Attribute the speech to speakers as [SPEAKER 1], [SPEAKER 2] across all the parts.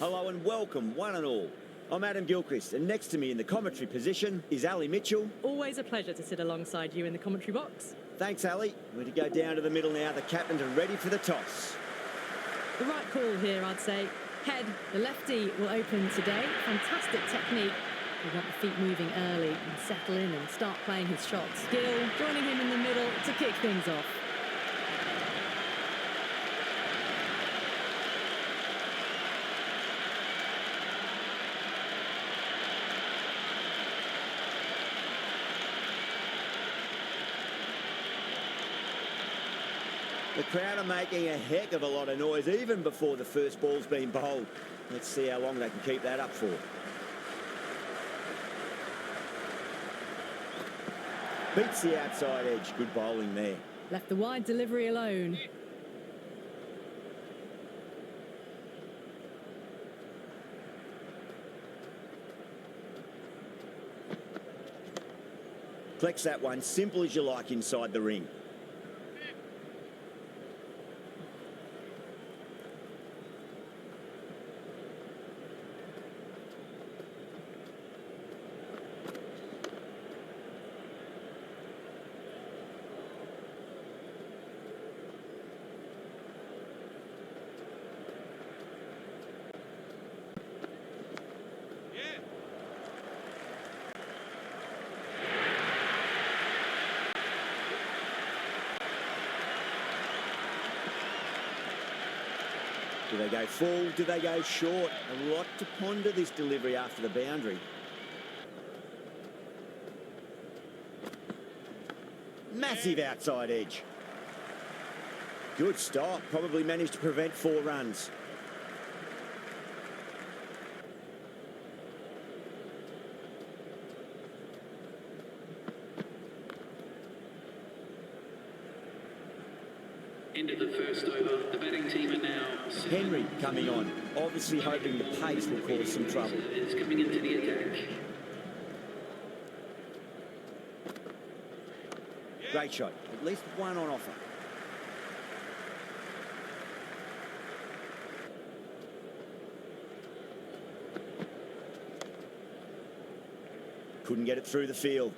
[SPEAKER 1] Hello and welcome, one and all. I'm Adam Gilchrist, and next to me in the commentary position is Ali Mitchell.
[SPEAKER 2] Always a pleasure to sit alongside you in the commentary box.
[SPEAKER 1] Thanks, Ali. We're to go down to the middle now. The captains are ready for the toss.
[SPEAKER 2] The right call here, I'd say. Head, the lefty, will open today. Fantastic technique. We want the feet moving early and settle in and start playing his shots. Gill joining him in the middle to kick things off.
[SPEAKER 1] The crowd are making a heck of a lot of noise even before the first ball's been bowled. Let's see how long they can keep that up for. Beats the outside edge. Good bowling there.
[SPEAKER 2] Left the wide delivery alone.
[SPEAKER 1] Flex that one, simple as you like inside the ring. Do they go full? Do they go short? A lot to ponder this delivery after the boundary. Massive outside edge. Good stop. Probably managed to prevent 4 runs.
[SPEAKER 3] End of the first over. The batting team are now...
[SPEAKER 1] Henry coming on, obviously hoping the pace will cause some trouble.
[SPEAKER 3] Is coming into the attack.
[SPEAKER 1] Great shot. At least one on offer. Couldn't get it through the field.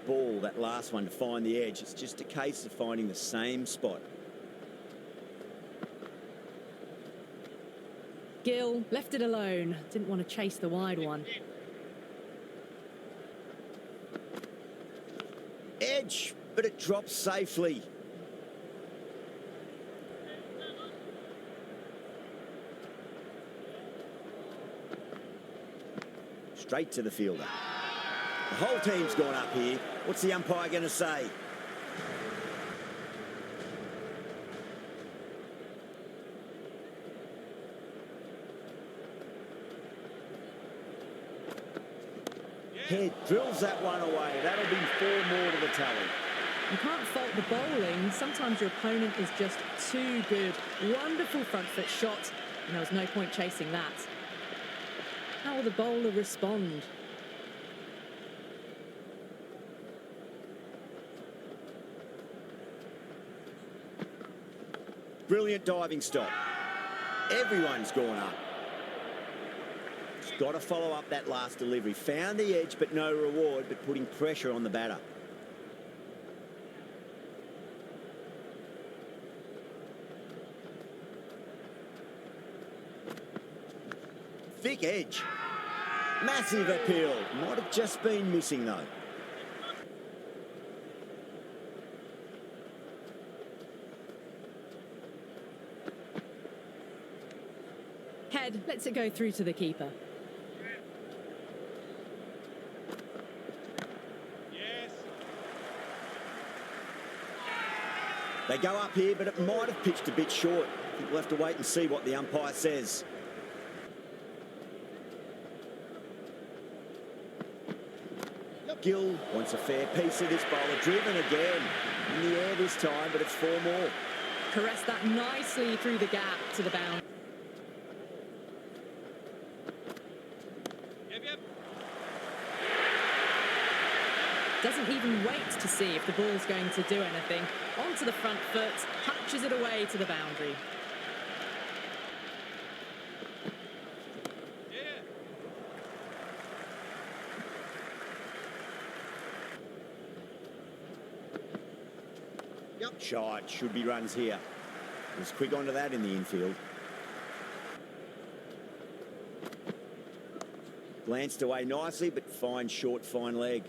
[SPEAKER 1] Ball, that last one, to find the edge. It's just a case of finding the same spot.
[SPEAKER 2] Gill left it alone. Didn't want to chase the wide one.
[SPEAKER 1] Edge, but it drops safely. Straight to the fielder. The whole team's gone up here. What's the umpire going to say? Head drills that one away. That'll be 4 more to the tally.
[SPEAKER 2] You can't fault the bowling. Sometimes your opponent is just too good. Wonderful front foot shot, and there was no point chasing that. How will the bowler respond?
[SPEAKER 1] Brilliant diving stop. Everyone's gone up. He's got to follow up that last delivery. Found the edge, but no reward, but putting pressure on the batter. Thick edge. Massive appeal. Might have just been missing, though.
[SPEAKER 2] Head lets it go through to the keeper.
[SPEAKER 1] They go up here, but it might have pitched a bit short. I think we'll have to wait and see what the umpire says. Gill wants a fair piece of this bowler. Driven again. In the air this time, but it's 4 more.
[SPEAKER 2] Caressed that nicely through the gap to the boundary. Doesn't even wait to see if the ball's going to do anything. Onto the front foot, touches it away to the boundary.
[SPEAKER 1] Shot, should be runs here. Was quick onto that in the infield. Glanced away nicely, but fine short, fine leg.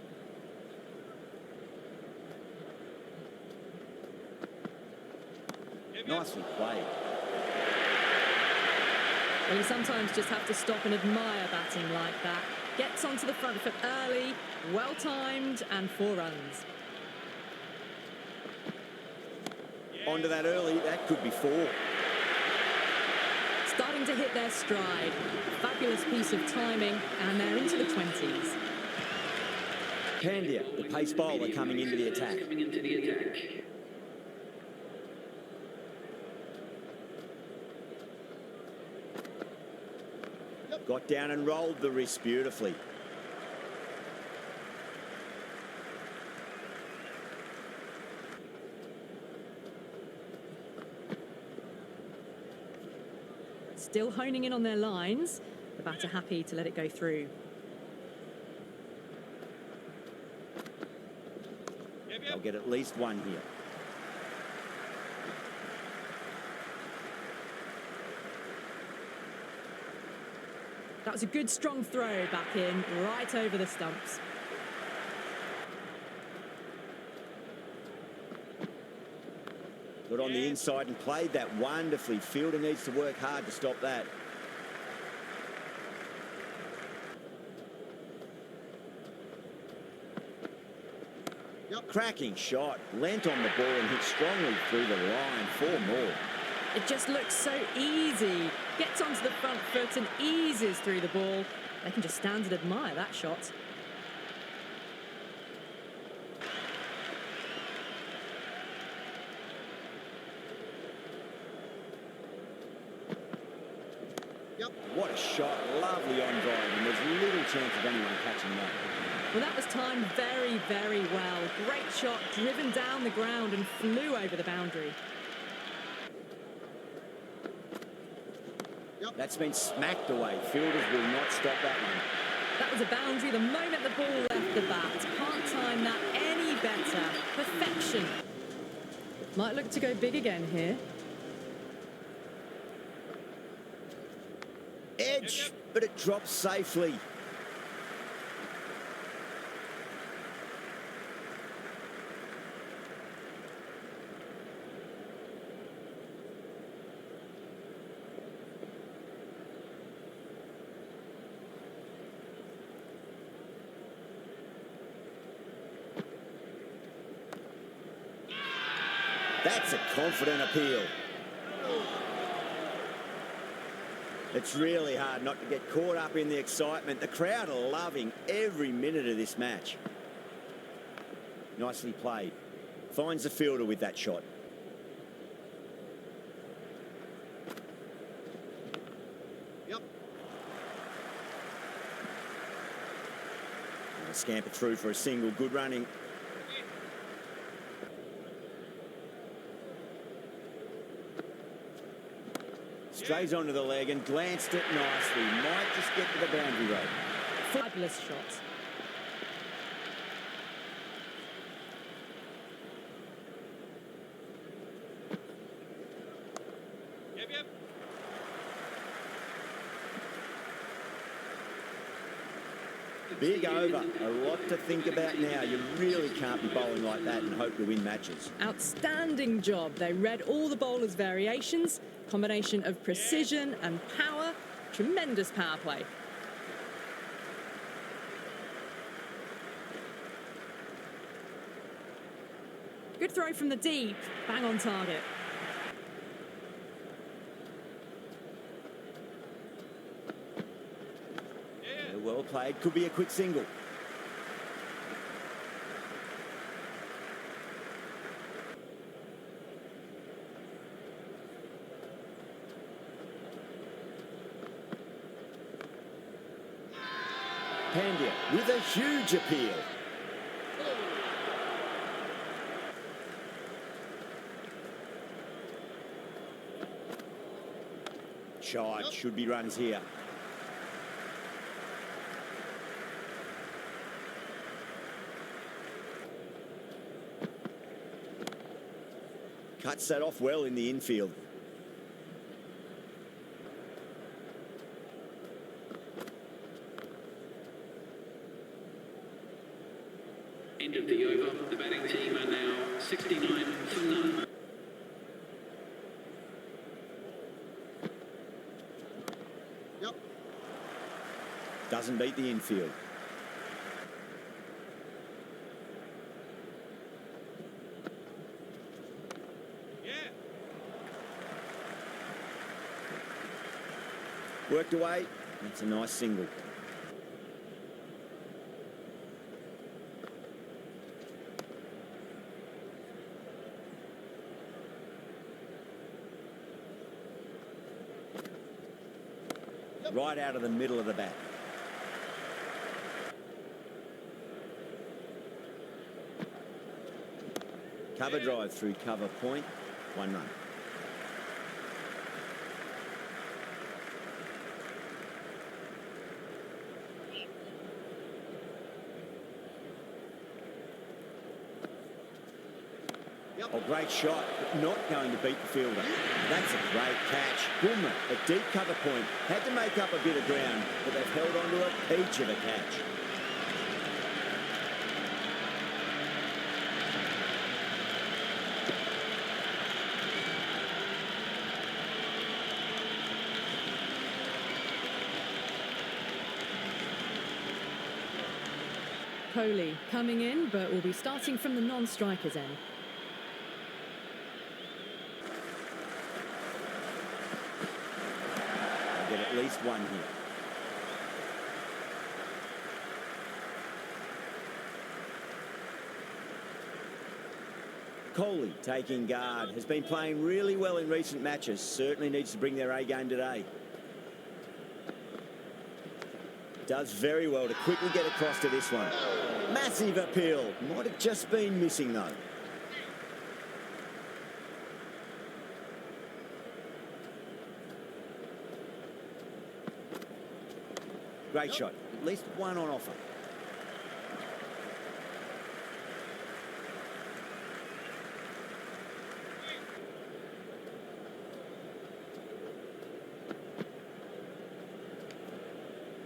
[SPEAKER 1] Nicely played.
[SPEAKER 2] Well, you sometimes just have to stop and admire batting like that. Gets onto the front foot early, well timed, and 4 runs.
[SPEAKER 1] Onto that early, that could be 4.
[SPEAKER 2] Starting to hit their stride. Fabulous piece of timing, and they're into the 20s.
[SPEAKER 1] Pandya, the pace bowler, coming into the attack. Got down and rolled the wrist beautifully.
[SPEAKER 2] Still honing in on their lines. The batter happy to let it go through.
[SPEAKER 1] They'll get at least 1 here.
[SPEAKER 2] That was a good strong throw back in, right over the stumps.
[SPEAKER 1] Got on the inside and played that wonderfully. Fielder needs to work hard to stop that. Cracking shot. Leant on the ball and hit strongly through the line. 4 more.
[SPEAKER 2] It just looks so easy. Gets onto the front foot and eases through the ball. They can just stand and admire that shot.
[SPEAKER 1] What a shot. Lovely on drive, and there's little chance of anyone catching that.
[SPEAKER 2] Well, that was timed very, very well. Great shot, driven down the ground and flew over the boundary.
[SPEAKER 1] That's been smacked away. Fielders will not stop that one.
[SPEAKER 2] That was a boundary the moment the ball left the bat. Can't time that any better. Perfection. Might look to go big again here.
[SPEAKER 1] Edge, but it drops safely. That's a confident appeal. It's really hard not to get caught up in the excitement. The crowd are loving every minute of this match. Nicely played. Finds the fielder with that shot. And scamper through for a single. Good running. Strays onto the leg and glanced it nicely. Might just get to the boundary road.
[SPEAKER 2] Fabulous shot.
[SPEAKER 1] Big over. A lot to think about now. You really can't be bowling like that and hope to win matches.
[SPEAKER 2] Outstanding job. They read all the bowler's variations. Combination of precision and power. Tremendous power play. Good throw from the deep. Bang on target.
[SPEAKER 1] Well played. Could be a quick single. Pandya with a huge appeal. Shot, should be runs here. Cuts that off well in the infield.
[SPEAKER 3] End of the over. The batting team are now 69 for none.
[SPEAKER 1] Doesn't beat the infield. Worked away. That's a nice single. Right out of the middle of the bat. Cover drive through cover point. 1 run. Oh, great shot, but not going to beat the fielder. That's a great catch. Boomer at deep cover point. Had to make up a bit of ground, but they've held on to a peach of a catch.
[SPEAKER 2] Kohli coming in, but will be starting from the non-strikers end.
[SPEAKER 1] They'll get at least one here. Kohli taking guard. Has been playing really well in recent matches. Certainly needs to bring their A game today. Does very well to quickly get across to this one. Massive appeal. Might have just been missing though. Great shot. At least one on offer.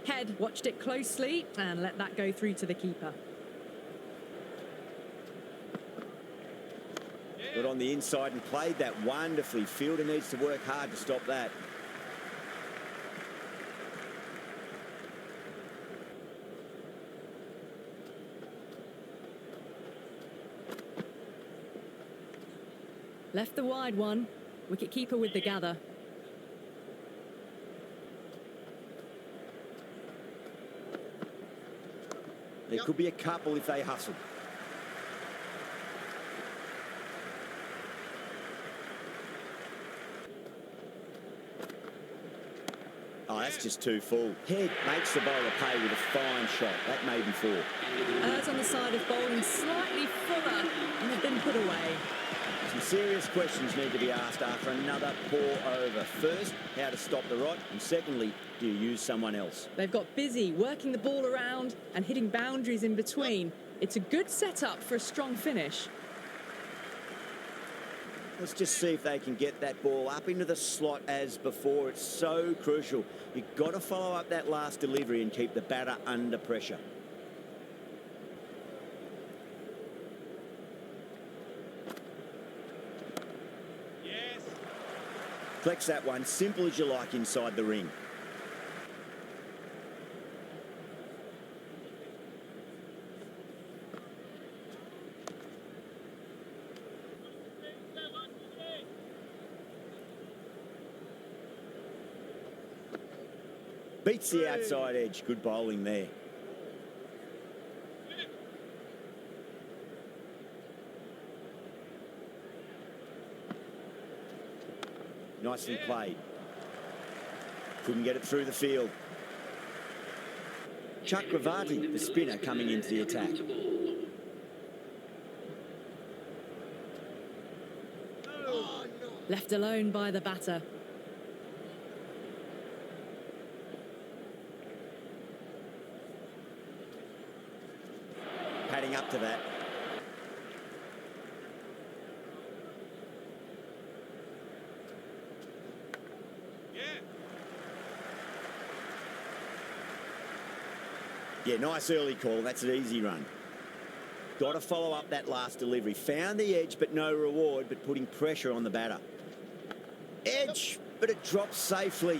[SPEAKER 2] Head watched it closely and let that go through to the keeper.
[SPEAKER 1] Got on the inside and played that wonderfully. Fielder needs to work hard to stop that.
[SPEAKER 2] Left the wide one. Wicket-keeper with the gather.
[SPEAKER 1] There could be a couple if they hustle. Oh, that's just too full. Head makes the bowler pay with a fine shot. That may be 4.
[SPEAKER 2] Errs on the side of bowling slightly fuller and have been put away.
[SPEAKER 1] Some serious questions need to be asked after another poor over. First, how to stop the rot, and secondly, do you use someone else?
[SPEAKER 2] They've got busy working the ball around and hitting boundaries in between. It's a good setup for a strong finish.
[SPEAKER 1] Let's just see if they can get that ball up into the slot as before. It's so crucial. You've got to follow up that last delivery and keep the batter under pressure. Yes. Flex that one, simple as you like inside the ring. Beats the outside edge. Good bowling there. Nicely played. Couldn't get it through the field. Chakravarti, the spinner, coming into the attack.
[SPEAKER 2] Left alone by the batter.
[SPEAKER 1] Padding up to that. Yeah, nice early call. That's an easy run. Got to follow up that last delivery. Found the edge, but no reward, but putting pressure on the batter. Edge, but it drops safely.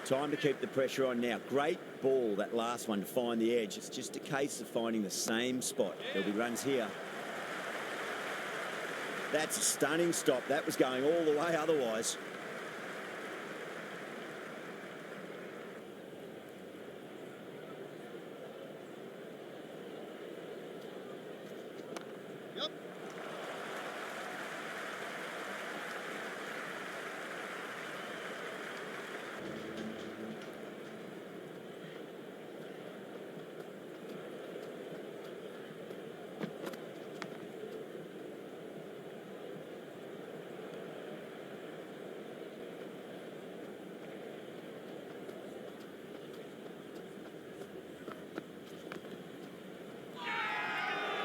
[SPEAKER 1] Time to keep the pressure on now. Great ball, that last one, to find the edge. It's just a case of finding the same spot. There'll be runs here. That's a stunning stop. That was going all the way otherwise.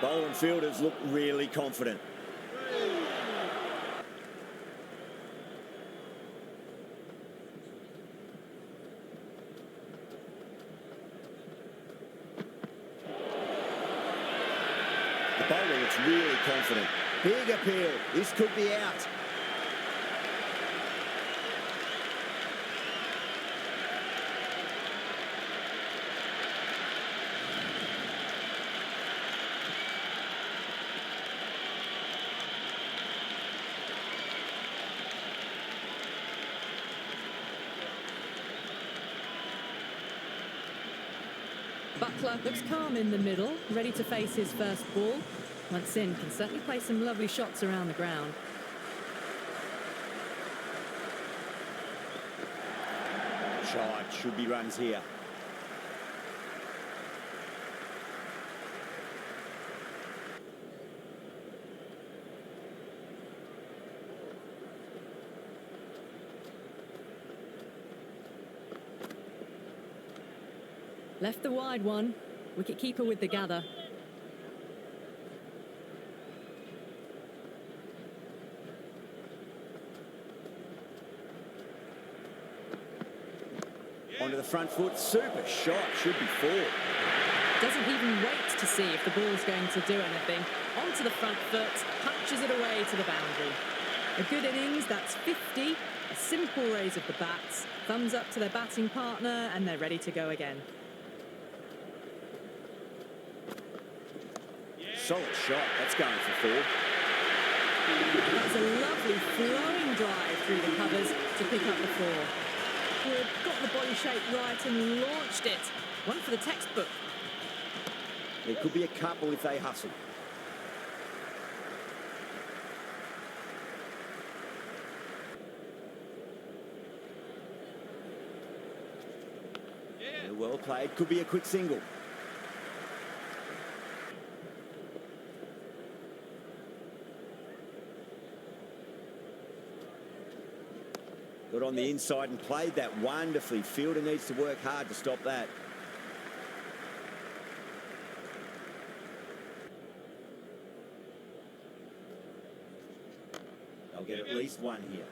[SPEAKER 1] Bowler and fielders look really confident. The bowler looks really confident. Big appeal. This could be out.
[SPEAKER 2] Buckler looks calm in the middle, ready to face his first ball. Once in, can certainly play some lovely shots around the ground.
[SPEAKER 1] Shot, should be runs here.
[SPEAKER 2] Left the wide one. Wicket-keeper with the gather.
[SPEAKER 1] Onto the front foot. Super shot. Should be four.
[SPEAKER 2] Doesn't even wait to see if the ball's going to do anything. Onto the front foot. Punches it away to the boundary. A good innings. That's 50. A simple raise of the bats. Thumbs up to their batting partner, and they're ready to go again.
[SPEAKER 1] Solid shot. That's going for four.
[SPEAKER 2] That's a lovely flowing drive through the covers to pick up the four. Wood got the body shape right and launched it. One for the textbook.
[SPEAKER 1] There could be a couple if they hustle. Yeah, well played. Could be a quick single. Got on the inside and played that wonderfully. Fielder needs to work hard to stop that. They'll get at least one here.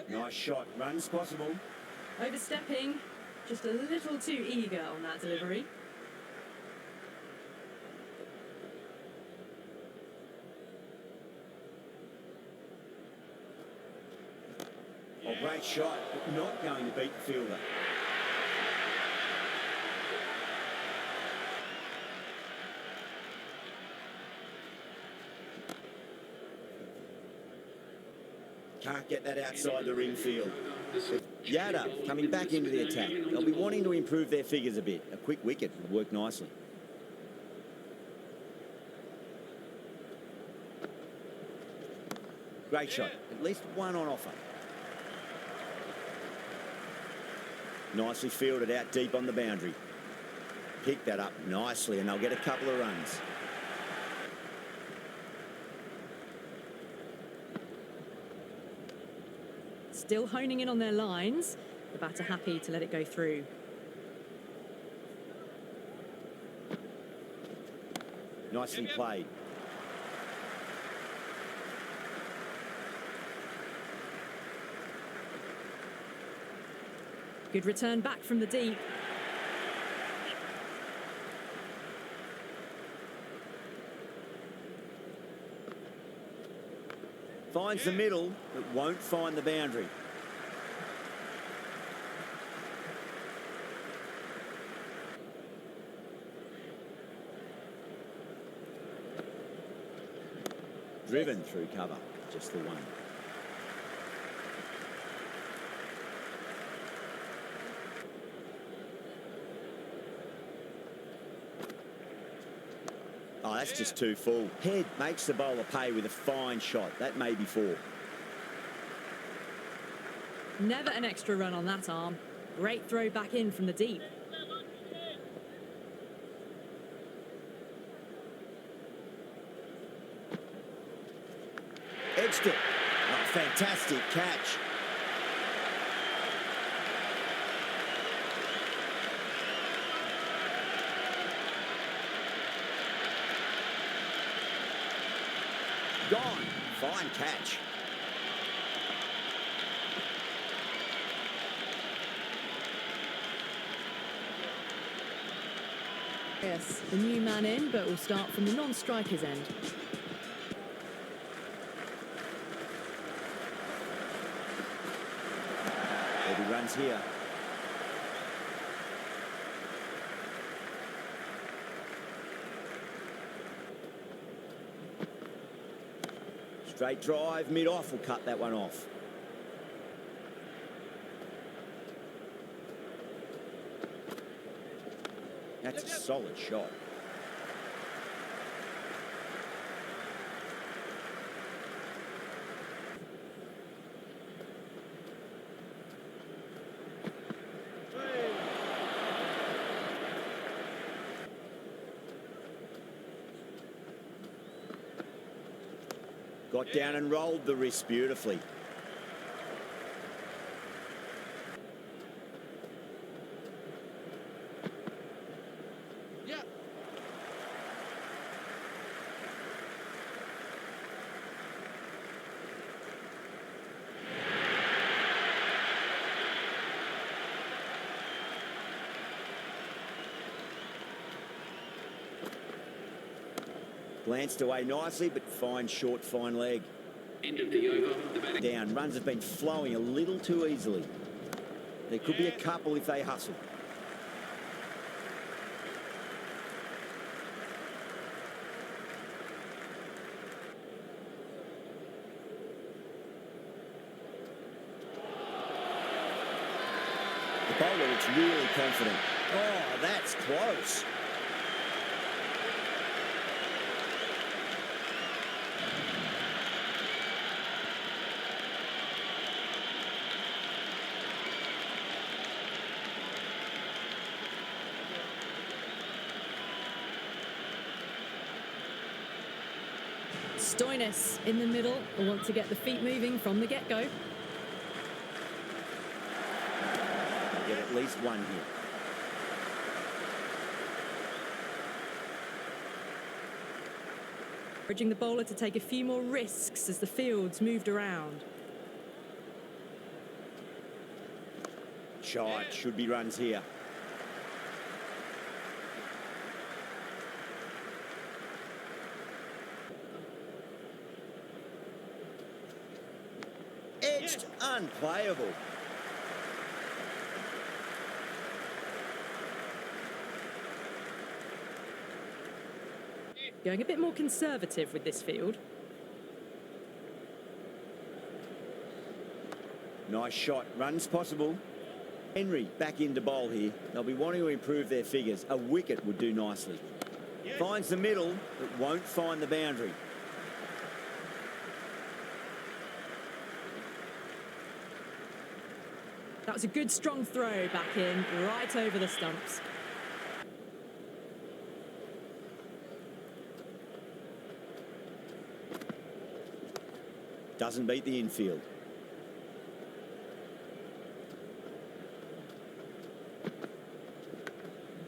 [SPEAKER 1] Nice shot. Runs possible.
[SPEAKER 2] Overstepping. Just a little too eager on that delivery.
[SPEAKER 1] Oh, great shot, but not going to beat the fielder. Can't get that outside the ring field. Yada coming back into the attack. They'll be wanting to improve their figures a bit. A quick wicket would work nicely. Great shot. At least one on offer. Nicely fielded out deep on the boundary. Pick that up nicely and they'll get a couple of runs.
[SPEAKER 2] Still honing in on their lines. The batter happy to let it go through.
[SPEAKER 1] Nicely played.
[SPEAKER 2] Good return back from the deep.
[SPEAKER 1] Finds the middle, but won't find the boundary. Driven through cover, just the one. Oh, that's just too full. Head makes the bowler pay with a fine shot. That may be four.
[SPEAKER 2] Never an extra run on that arm. Great throw back in from the deep.
[SPEAKER 1] Edged it. Oh, fantastic catch. Gone. Fine catch.
[SPEAKER 2] Yes, the new man in, but will start from the non-striker's end.
[SPEAKER 1] There'll be runs here. Straight drive, mid-off will cut that one off. That's a solid shot. Got down and rolled the wrist beautifully. Glanced away nicely, but fine short, fine leg.
[SPEAKER 3] End of the over. The batting.
[SPEAKER 1] Down. Runs have been flowing a little too easily. There could be a couple if they hustle. The bowler looks really confident. Oh, that's close.
[SPEAKER 2] Stoinis in the middle will want to get the feet moving from the get-go.
[SPEAKER 1] Get at least one here.
[SPEAKER 2] Urging the bowler to take a few more risks as the field's moved around.
[SPEAKER 1] Shot. Should be runs here. Edged, unplayable.
[SPEAKER 2] Going a bit more conservative with this field.
[SPEAKER 1] Nice shot. Runs possible. Henry back into bowl here. They'll be wanting to improve their figures. A wicket would do nicely. Yes. Finds the middle, but won't find the boundary.
[SPEAKER 2] That was a good strong throw back in, right over the stumps.
[SPEAKER 1] Doesn't beat the infield.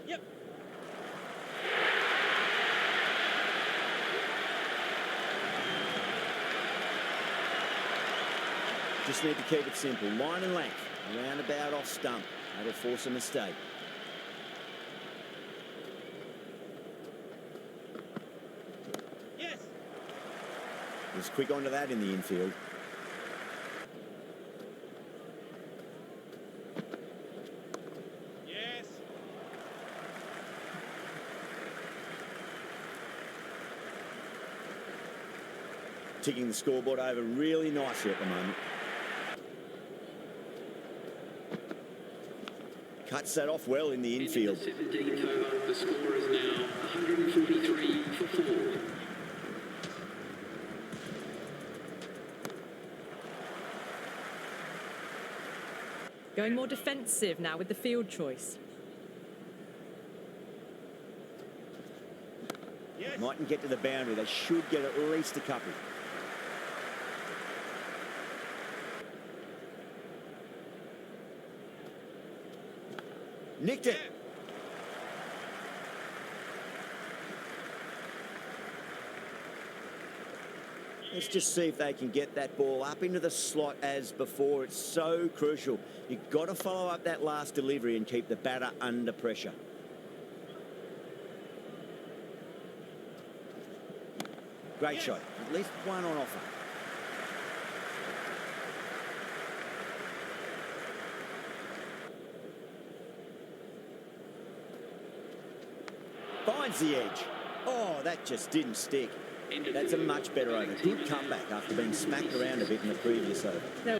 [SPEAKER 4] Yep.
[SPEAKER 1] Just need to keep it simple. Line and length. Roundabout off stump. That'll force a mistake.
[SPEAKER 4] Yes.
[SPEAKER 1] Was quick onto that in the infield.
[SPEAKER 4] Yes.
[SPEAKER 1] Ticking the scoreboard over really nicely at the moment. Cuts that off well in the infield.
[SPEAKER 3] In the 17th over, the score is now 143 for 4.
[SPEAKER 2] Going more defensive now with the field choice.
[SPEAKER 4] Yes.
[SPEAKER 1] Mightn't get to the boundary. They should get at least a couple. Nicked it. Let's just see if they can get that ball up into the slot as before. It's so crucial. You've got to follow up that last delivery and keep the batter under pressure. Great shot. At least one on offer. Finds the edge. Oh, that just didn't stick. That's a much better over. Good comeback after being smacked around a bit in the previous over.
[SPEAKER 2] No.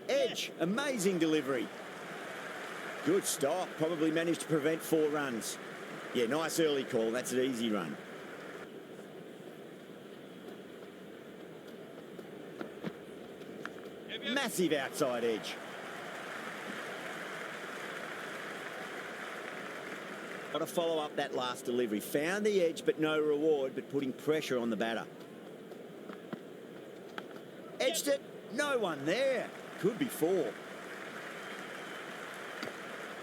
[SPEAKER 1] Edge. Amazing delivery. Good stop. Probably managed to prevent 4 runs. Yeah, nice early call. That's an easy run. Massive outside edge. Got to follow up that last delivery. Found the edge, but no reward, but putting pressure on the batter. Edged it. No one there. Could be 4.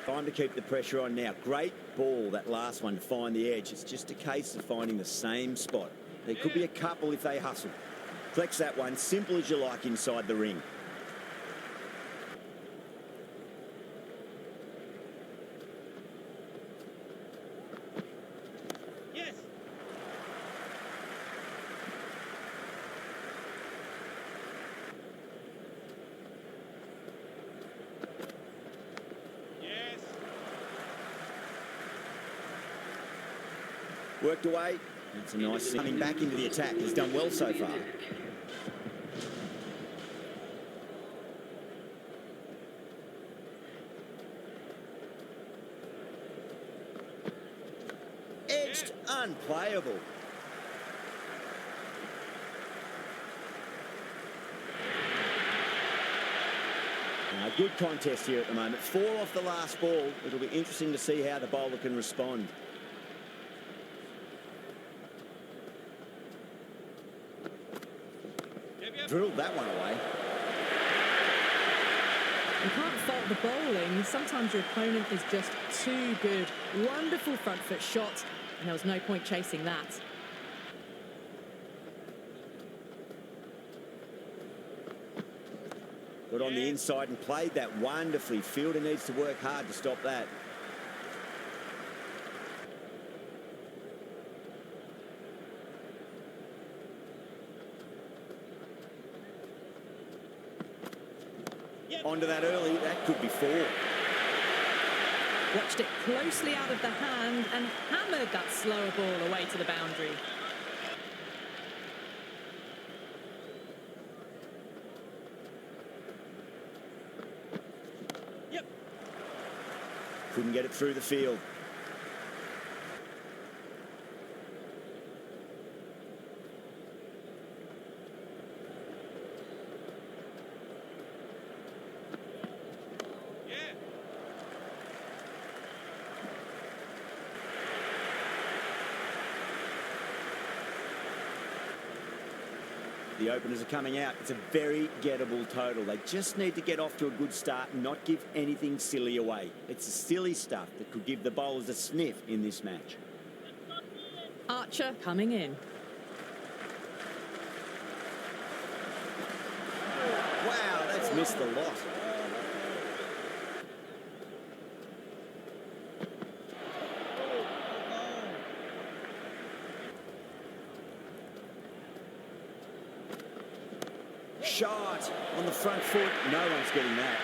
[SPEAKER 1] Time to keep the pressure on now. Great ball, that last one, to find the edge. It's just a case of finding the same spot. There could be a couple if they hustle. Flex that one, simple as you like, inside the ring.
[SPEAKER 4] Yes. Yes.
[SPEAKER 1] Worked away. That's a nice thing. Coming back into the attack. He's done well so far. Edged, unplayable. Good contest here at the moment. 4 off the last ball. It'll be interesting to see how the bowler can respond. Drilled that one away.
[SPEAKER 2] You can't fault the bowling. Sometimes your opponent is just too good. Wonderful front foot shot, and there was no point chasing that.
[SPEAKER 1] Got on the inside and played that wonderfully. Fielder needs to work hard to stop that. Onto that early, that could be 4.
[SPEAKER 2] Watched it closely out of the hand and hammered that slower ball away to the boundary.
[SPEAKER 1] Couldn't get it through the field. The openers are coming out. It's a very gettable total. They just need to get off to a good start and not give anything silly away. It's the silly stuff that could give the bowlers a sniff in this match.
[SPEAKER 2] Archer coming in.
[SPEAKER 1] Wow, that's missed the lot. Shot on the front foot. No one's getting that.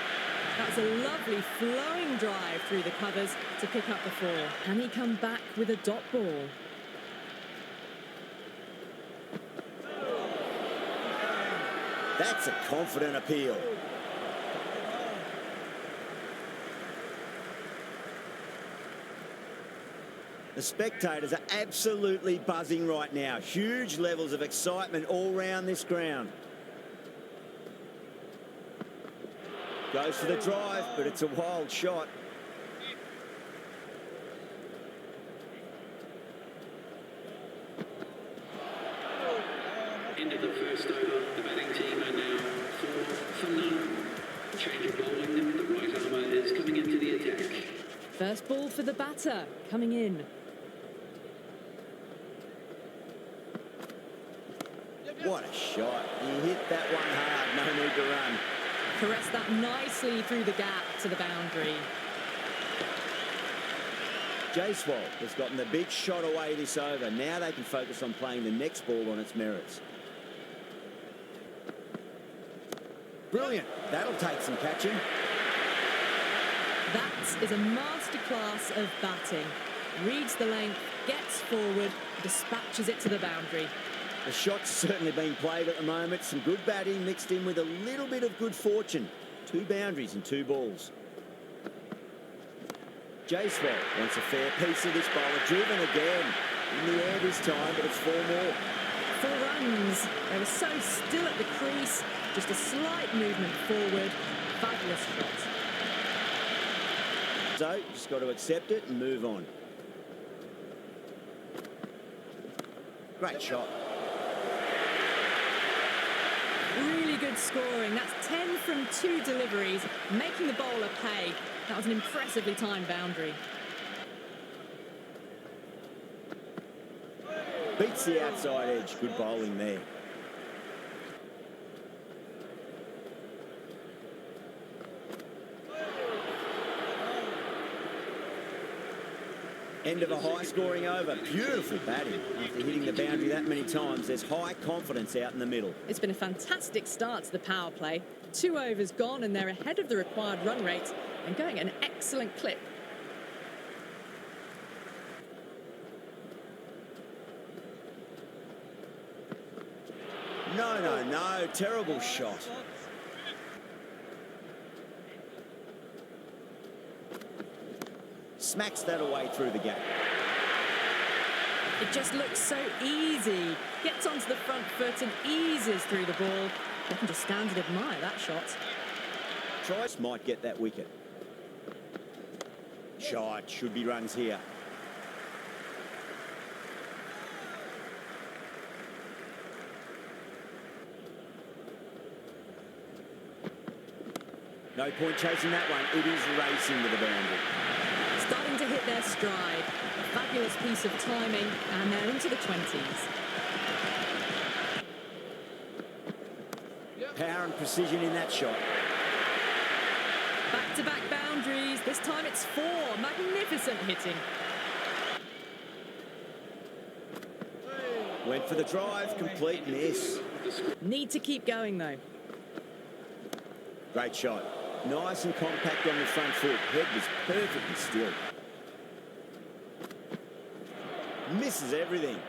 [SPEAKER 2] That's a lovely flowing drive through the covers to pick up the 4. Can he come back with a dot ball?
[SPEAKER 1] That's a confident appeal. The spectators are absolutely buzzing right now. Huge levels of excitement all round this ground. Goes for the drive, but it's a wild shot.
[SPEAKER 3] End of the first over. The batting team are now 4 for none. Change of bowling. The right armour is coming into the attack.
[SPEAKER 2] First ball for the batter, coming in.
[SPEAKER 1] What a shot. He hit that one hard. No need to run.
[SPEAKER 2] Caressed that nicely through the gap to the boundary.
[SPEAKER 1] Jaiswal has gotten the big shot away this over. Now they can focus on playing the next ball on its merits. Brilliant. That'll take some catching.
[SPEAKER 2] That is a masterclass of batting. Reads the length, gets forward, dispatches it to the boundary.
[SPEAKER 1] The shot's certainly being played at the moment. Some good batting mixed in with a little bit of good fortune. 2 boundaries and 2 balls. Jaiswal wants a fair piece of this bowler. Driven again. In the air this time, but it's 4 more.
[SPEAKER 2] 4 runs. They were so still at the crease. Just a slight movement forward. Fabulous shot.
[SPEAKER 1] So, just got to accept it and move on. Great shot.
[SPEAKER 2] Really good scoring. That's 10 from 2 deliveries, making the bowler pay. That was an impressively timed boundary.
[SPEAKER 1] Beats the outside edge. Good bowling there. End of a high-scoring over. Beautiful batting. After hitting the boundary that many times, there's high confidence out in the middle.
[SPEAKER 2] It's been a fantastic start to the power play. 2 overs gone and they're ahead of the required run rate and going at an excellent clip.
[SPEAKER 1] No. Terrible shot. Smacks that away through the gap.
[SPEAKER 2] It just looks so easy. Gets onto the front foot and eases through the ball. You can just stand and admire that shot.
[SPEAKER 1] Trice might get that wicket. Shot. Should be runs here. No point chasing that one. It is racing to the boundary.
[SPEAKER 2] Starting to hit their stride. A fabulous piece of timing, and they're into the 20s.
[SPEAKER 1] Power and precision in that shot.
[SPEAKER 2] Back-to-back boundaries. This time it's 4. Magnificent hitting.
[SPEAKER 1] Went for the drive. Complete miss.
[SPEAKER 2] Need to keep going, though.
[SPEAKER 1] Great shot. Nice and compact on the front foot. Head was perfectly still. Misses everything.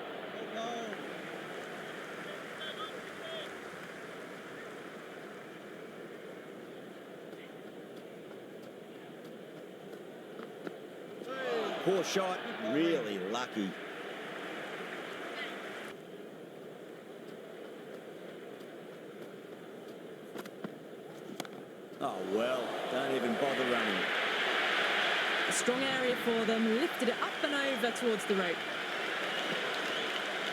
[SPEAKER 1] Poor shot, really lucky. Oh, well, don't even bother running.
[SPEAKER 2] A strong area for them, lifted it up and over towards the rope.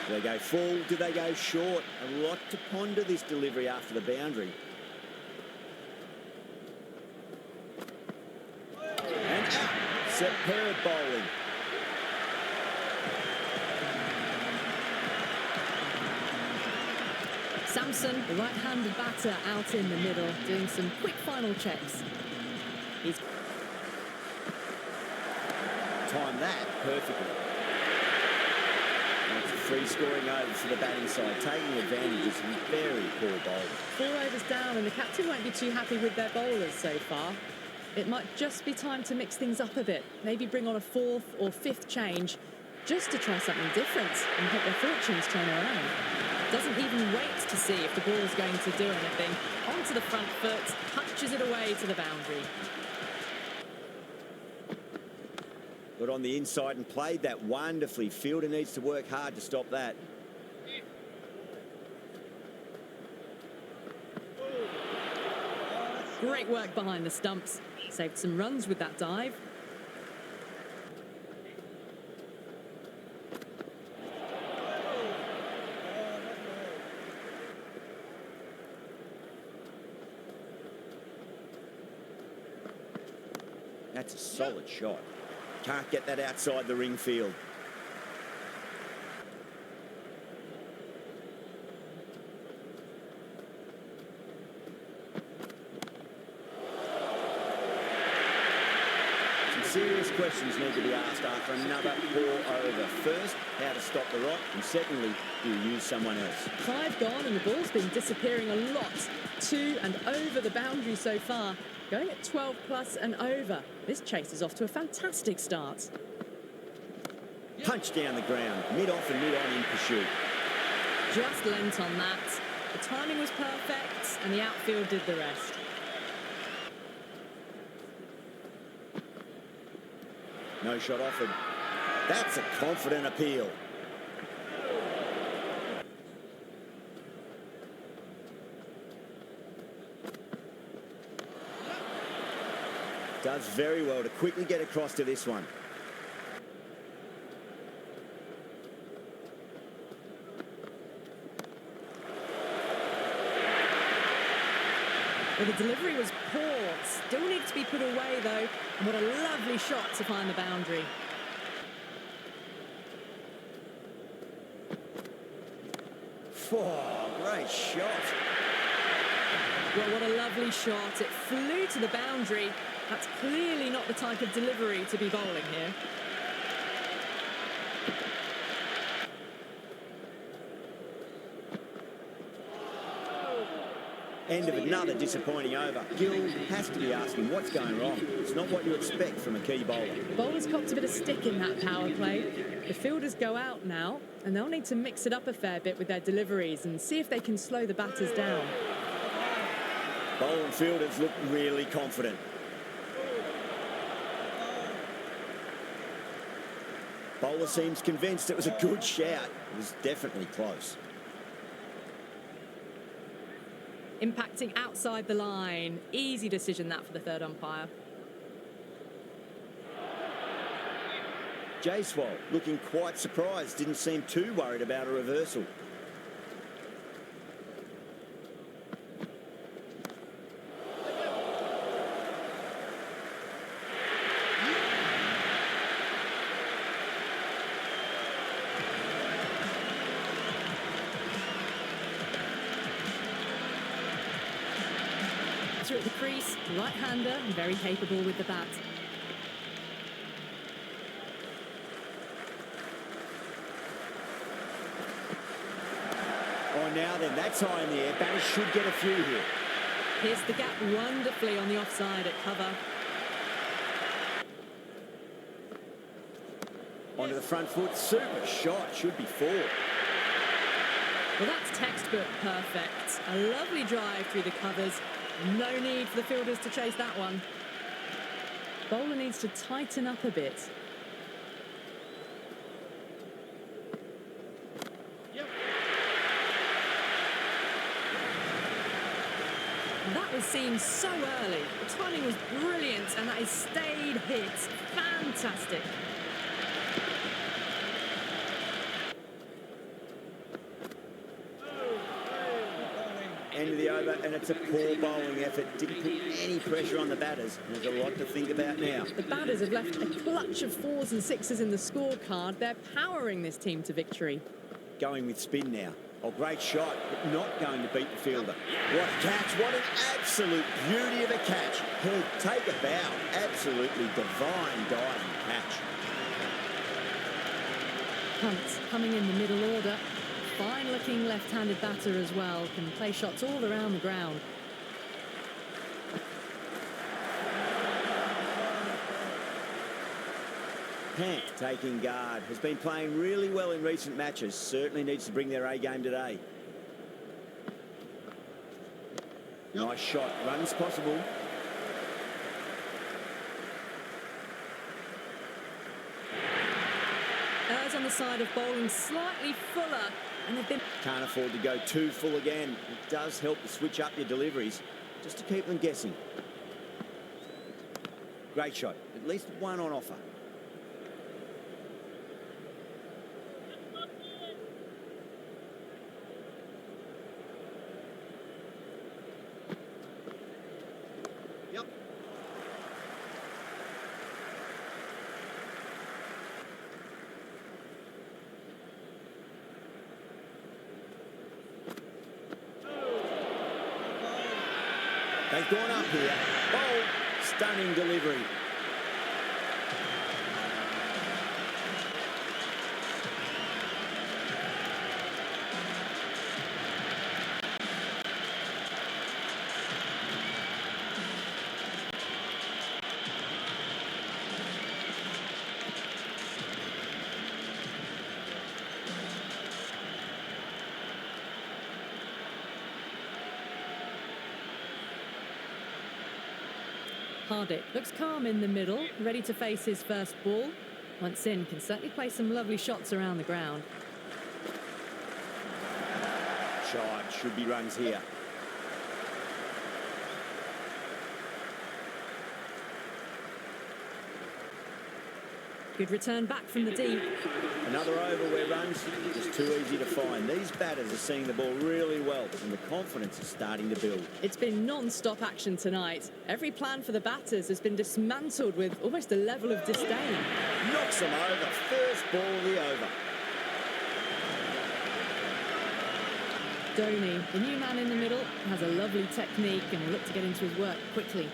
[SPEAKER 1] Do they go full? Do they go short? A lot to ponder this delivery after the boundary. And out. Superb bowling.
[SPEAKER 2] Samson, the right-handed batter, out in the middle, doing some quick final checks. He's
[SPEAKER 1] timed that perfectly. And it's a free scoring over for the batting side, taking advantage of some very poor bowling.
[SPEAKER 2] 4 overs down, and the captain won't be too happy with their bowlers so far. It might just be time to mix things up a bit. Maybe bring on a 4th or 5th change just to try something different and hope their fortunes turn around. Doesn't even wait to see if the ball's going to do anything. Onto the front foot, punches it away to the boundary.
[SPEAKER 1] Got on the inside and played that wonderfully. Fielder needs to work hard to stop that.
[SPEAKER 2] Great work behind the stumps. Saved some runs with that dive.
[SPEAKER 1] That's a solid shot. Can't get that outside the ring field. Some serious questions need to be asked after another poor over. First, how to stop the rot, and secondly, do you use someone else?
[SPEAKER 2] 5 gone, and the ball's been disappearing a lot to and over the boundary so far. Going at 12 plus and over. This chase is off to a fantastic start.
[SPEAKER 1] Punch down the ground, mid-off and mid-on in pursuit.
[SPEAKER 2] Just lent on that. The timing was perfect, and the outfield did the rest.
[SPEAKER 1] No shot offered. That's a confident appeal. Does very well to quickly get across to this one.
[SPEAKER 2] Well, the delivery was poor. Still needs to be put away, though. And what a lovely shot to find the boundary.
[SPEAKER 1] Oh, great shot.
[SPEAKER 2] Well, what a lovely shot. It flew to the boundary. That's clearly not the type of delivery to be bowling here.
[SPEAKER 1] End of another disappointing over. Gill has to be asking what's going wrong. It's not what you expect from a key bowler.
[SPEAKER 2] The bowler's copped a bit of stick in that power play. The fielders go out now, and they'll need to mix it up a fair bit with their deliveries and see if they can slow the batters down.
[SPEAKER 1] Bowler and fielders look really confident. Bowler seems convinced it was a good shout. It was definitely close.
[SPEAKER 2] Impacting outside the line. Easy decision that for the third umpire.
[SPEAKER 1] Jaiswal looking quite surprised. Didn't seem too worried about a reversal.
[SPEAKER 2] Through at the crease, right-hander, and very capable with the bat.
[SPEAKER 1] Oh, now then, that's high in the air. Batters should get a few here.
[SPEAKER 2] Pierced the gap wonderfully on the offside at cover.
[SPEAKER 1] Onto the front foot. Super shot. Should be 4.
[SPEAKER 2] Well, that's textbook perfect. A lovely drive through the covers. No need for the fielders to chase that one. Bowler needs to tighten up a bit. was seen so early. The timing was brilliant, and that is stayed hit. Fantastic.
[SPEAKER 1] End of the over, and it's a poor bowling effort. Didn't put any pressure on the batters. There's a lot to think about now.
[SPEAKER 2] The batters have left a clutch of 4s and 6s in the scorecard. They're powering this team to victory.
[SPEAKER 1] Going with spin now. Oh, great shot, but not going to beat the fielder. What a catch. What an absolute beauty of a catch. He'll take a bow. Absolutely divine diving catch.
[SPEAKER 2] Hunt coming in the middle order. Fine-looking left-handed batter as well. Can play shots all around the ground.
[SPEAKER 1] Pant taking guard. Has been playing really well in recent matches. Certainly needs to bring their A game today. Nice shot. Runs possible.
[SPEAKER 2] Errs on the side of bowling slightly fuller, and they've been...
[SPEAKER 1] Can't afford to go too full again. It does help to switch up your deliveries, just to keep them guessing. Great shot. At least one on offer.
[SPEAKER 4] Yep.
[SPEAKER 1] They've gone up here. Oh, stunning delivery.
[SPEAKER 2] Hardick looks calm in the middle, ready to face his first ball. Once in, can certainly play some lovely shots around the ground.
[SPEAKER 1] Shot. Should be runs here.
[SPEAKER 2] Good return back from the deep.
[SPEAKER 1] Another over where runs is too easy to find. These batters are seeing the ball really well, and the confidence is starting to build.
[SPEAKER 2] It's been non-stop action tonight. Every plan for the batters has been dismantled with almost a level of disdain.
[SPEAKER 1] Knocks them over. First ball of the over.
[SPEAKER 2] Dhoni, the new man in the middle, has a lovely technique and will look to get into his work quickly.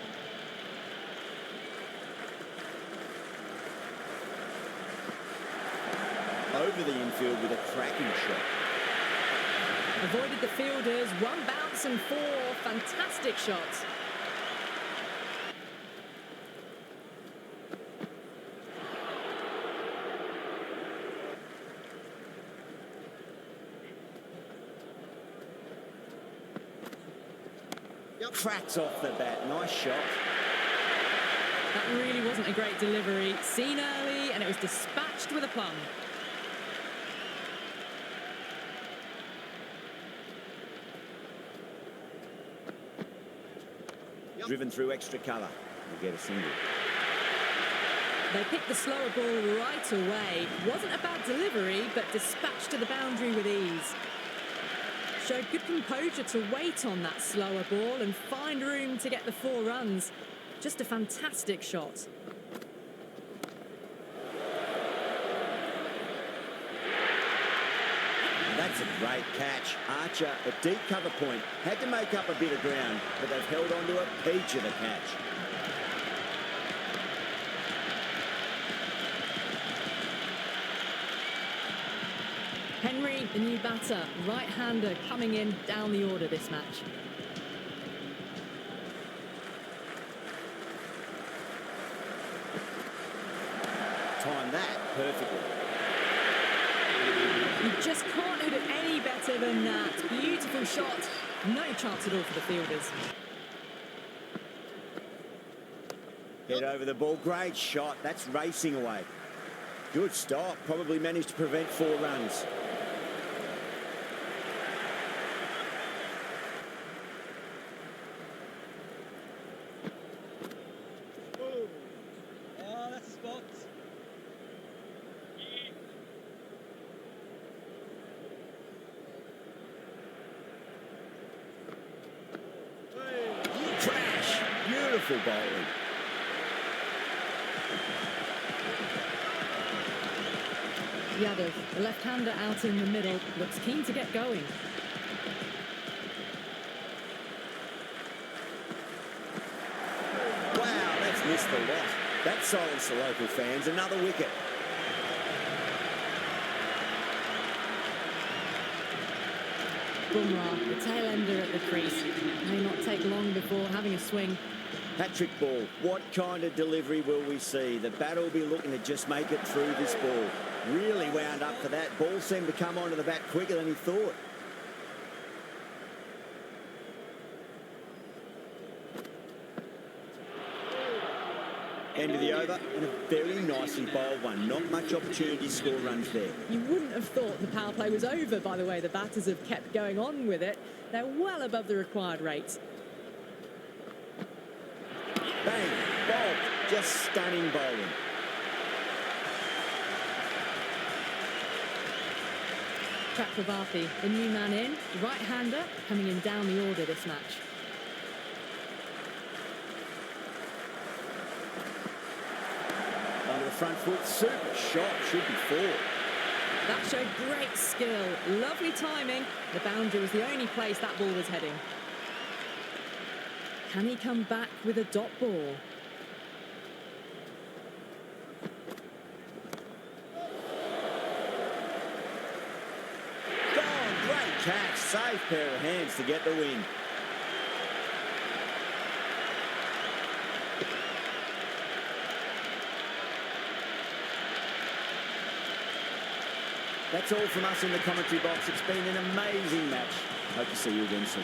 [SPEAKER 1] Over the infield with a cracking shot.
[SPEAKER 2] Avoided the fielders, one bounce and 4. Fantastic shots.
[SPEAKER 1] Cracks off the bat. Nice shot.
[SPEAKER 2] That really wasn't a great delivery. Seen early, and it was dispatched with a plum.
[SPEAKER 1] Driven through extra cover. We'll get a single.
[SPEAKER 2] They picked the slower ball right away. Wasn't a bad delivery, but dispatched to the boundary with ease. Showed good composure to wait on that slower ball and find room to get the 4 runs. Just a fantastic shot.
[SPEAKER 1] That's a great catch. Archer at deep cover point. Had to make up a bit of ground, but they've held on to a peach of a catch.
[SPEAKER 2] Henry, the new batter, right-hander coming in down the order this match.
[SPEAKER 1] Timed that perfectly.
[SPEAKER 2] You just can't hit it any better than that. Beautiful shot. No chance at all for the fielders.
[SPEAKER 1] Head over the ball. Great shot. That's racing away. Good stop. Probably managed to prevent 4 runs. Beautiful bowling.
[SPEAKER 2] Yadav, the left-hander out in the middle, looks keen to get going.
[SPEAKER 1] Wow, that's missed a lot. That silenced the local fans. Another wicket.
[SPEAKER 2] Bumrah, the tail ender at the crease. May not take long before having a swing.
[SPEAKER 1] Hat-trick ball. What kind of delivery will we see? The batter will be looking to just make it through this ball. Really wound up for that. Ball seemed to come onto the bat quicker than he thought. End of the over, and a very nicely bowled one. Not much opportunity to score runs there.
[SPEAKER 2] You wouldn't have thought the power play was over, by the way. The batters have kept going on with it. They're well above the required rate.
[SPEAKER 1] Bang, bob, just stunning bowling.
[SPEAKER 2] Chakravarthi, the new man in, the right-hander, coming in down the order this match.
[SPEAKER 1] Under the front foot, super shot, should be four.
[SPEAKER 2] That showed great skill, lovely timing. The boundary was the only place that ball was heading. Can he come back with a dot ball?
[SPEAKER 1] Gone, great catch, safe pair of hands to get the win. That's all from us in the commentary box. It's been an amazing match. Hope to see you again soon.